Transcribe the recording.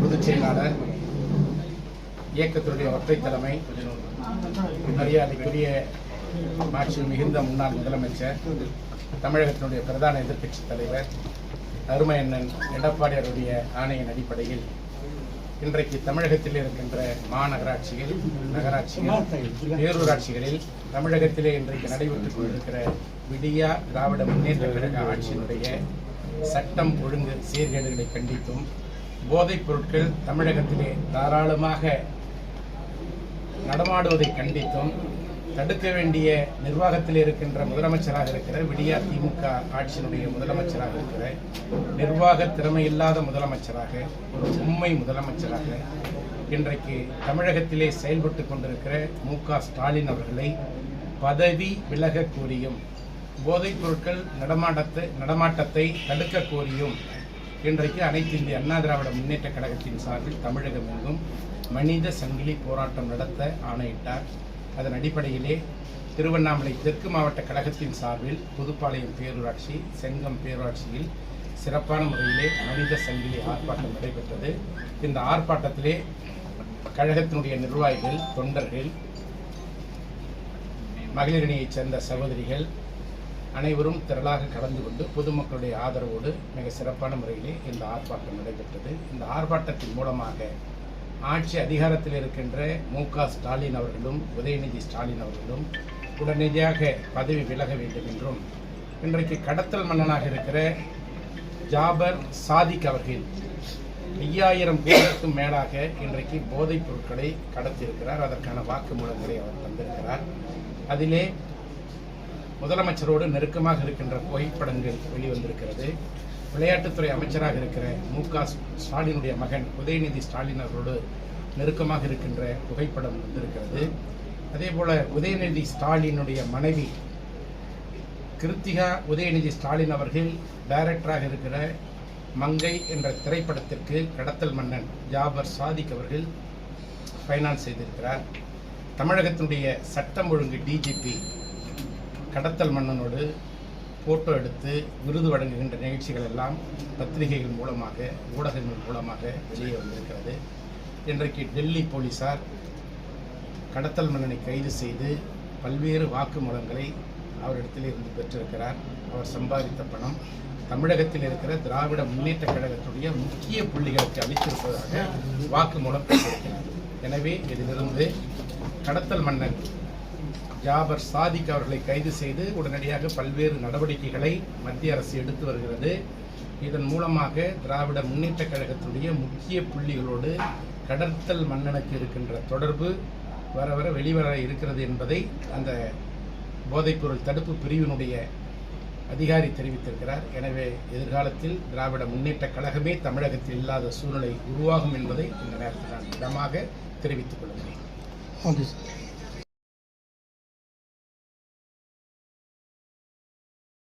பொதுச் செயலாளர் இயக்கத்தினுடைய ஒற்றை தலைமை, மரியாதைக்குரிய மாட்சி மிகுந்த முன்னாள் முதலமைச்சர், தமிழகத்தினுடைய பிரதான எதிர்க்கட்சி தலைவர் அருமை அண்ணன் எடப்பாடியாருடைய ஆணையின் அடிப்படையில் இன்றைக்கு தமிழகத்தில் இருக்கின்ற மாநகராட்சிகள், நகராட்சிகள், பேரூராட்சிகளில் தமிழகத்திலே இன்றைக்கு நடைபெற்றுக் கொண்டிருக்கிற விடியா திராவிட முன்னேற்ற கழக ஆட்சியினுடைய சட்டம் ஒழுங்கு சீர்கேடுகளை கண்டித்தும், போதைப் பொருட்கள் தமிழகத்திலே தாராளமாக நடமாடுவதை கண்டித்தும், தடுக்க வேண்டிய நிர்வாகத்தில் இருக்கின்ற முதலமைச்சராக இருக்கிற விடியா திமுக ஆட்சியினுடைய முதலமைச்சராக இருக்கிற நிர்வாக திறமையில்லாத முதலமைச்சராக, ஒரு உண்மை முதலமைச்சராக இன்றைக்கு தமிழகத்திலே செயல்பட்டு கொண்டிருக்கிற மு.க.ஸ்டாலின் அவர்களை பதவி விலக கோரியும், போதைப் பொருட்கள் நடமாட்டத்தை தடுக்க கோரியும் இன்றைக்கு அனைத்து இந்திய அண்ணா திராவிட முன்னேற்ற கழகத்தின் சார்பில் தமிழகம் எங்கும் மனித சங்கிலி போராட்டம் நடத்த ஆணையிட்டார். அதன் அடிப்படையிலே திருவண்ணாமலை தெற்கு மாவட்ட கழகத்தின் சார்பில் புதுப்பாளையம் பேரூராட்சி, செங்கம் பேரூராட்சியில் சிறப்பான முறையிலே மனித சங்கிலி ஆர்ப்பாட்டம் நடைபெற்றது. இந்த ஆர்ப்பாட்டத்திலே கழகத்தினுடைய நிர்வாகிகள், தொண்டர்கள், மகளிரணியைச் சேர்ந்த சகோதரிகள் அனைவரும் திரளாக கலந்து கொண்டு பொதுமக்களுடைய ஆதரவோடு மிக சிறப்பான முறையிலே இந்த ஆர்ப்பாட்டம் நடைபெற்றது. இந்த ஆர்ப்பாட்டத்தின் மூலமாக ஆட்சி அதிகாரத்தில் இருக்கின்ற மு.க.ஸ்டாலின் அவர்களும் உதயநிதி ஸ்டாலின் அவர்களும் உடனடியாக பதவி விலக வேண்டும் என்றும், இன்றைக்கு கடத்தல் மன்னனாக இருக்கிற ஜாபர் சாதிக் அவர்கள் 5000 கோடிக்கும் மேலாக இன்றைக்கு போதைப் பொருட்களை கடத்தியிருக்கிறார். அதற்கான வாக்குமூலங்களை அவர் தந்திருக்கிறார். அதிலே முதலமைச்சரோடு நெருக்கமாக இருக்கின்ற புகைப்படங்கள் வெளிவந்திருக்கிறது. விளையாட்டுத்துறை அமைச்சராக இருக்கிற மு.க.ஸ்டாலினுடைய மகன் உதயநிதி ஸ்டாலின் அவரோடு நெருக்கமாக இருக்கின்ற புகைப்படம் வந்திருக்கிறது. அதே போல உதயநிதி ஸ்டாலினுடைய மனைவி கிருத்திகா உதயநிதி ஸ்டாலின் அவர்கள் டைரக்டராக இருக்கிற மங்கை என்ற திரைப்படத்திற்கு கடத்தல் மன்னன் ஜாபர் சாதிக் அவர்கள் ஃபைனான்ஸ் செய்திருக்கிறார். தமிழகத்தினுடைய சட்டம் ஒழுங்கு டிஜிபி கடத்தல் மன்னனோடு போட்டோ எடுத்து விருது வழங்குகின்ற நிகழ்ச்சிகள் எல்லாம் பத்திரிகைகள் மூலமாக, ஊடகங்கள் மூலமாக வெளியே வந்திருக்கிறது. இன்றைக்கு டெல்லி போலீசார் கடத்தல் மன்னனை கைது செய்து பல்வேறு வாக்குமூலங்களை அவரிடத்தில் இருந்து பெற்றிருக்கிறார். அவர் சம்பாதித்த பணம் தமிழகத்தில் இருக்கிற திராவிட முன்னேற்ற கழகத்துடைய முக்கிய புள்ளிகளுக்கு அளித்திருப்பதாக வாக்குமூலம் பெற்றிருக்கிறார். எனவே இதிலிருந்து கடத்தல் மன்னன் ஜாபர் சாதிக் அவர்களை கைது செய்து உடனடியாக பல்வேறு நடவடிக்கைகளை மத்திய அரசு எடுத்து வருகிறது. இதன் மூலமாக திராவிட முன்னேற்ற கழகத்தினுடைய முக்கிய புள்ளிகளோடு கடத்தல் மன்னனுக்கு இருக்கின்ற தொடர்பு வர வர வெளிவர இருக்கிறது என்பதை அந்த போதைப்பொருள் தடுப்பு பிரிவினுடைய அதிகாரி தெரிவித்திருக்கிறார். எனவே எதிர்காலத்தில் திராவிட முன்னேற்ற கழகமே தமிழகத்தில் இல்லாத சூழ்நிலை உருவாகும் என்பதை இந்த நேரத்தில் நான் திடமாக தெரிவித்துக் கொள்கிறேன்.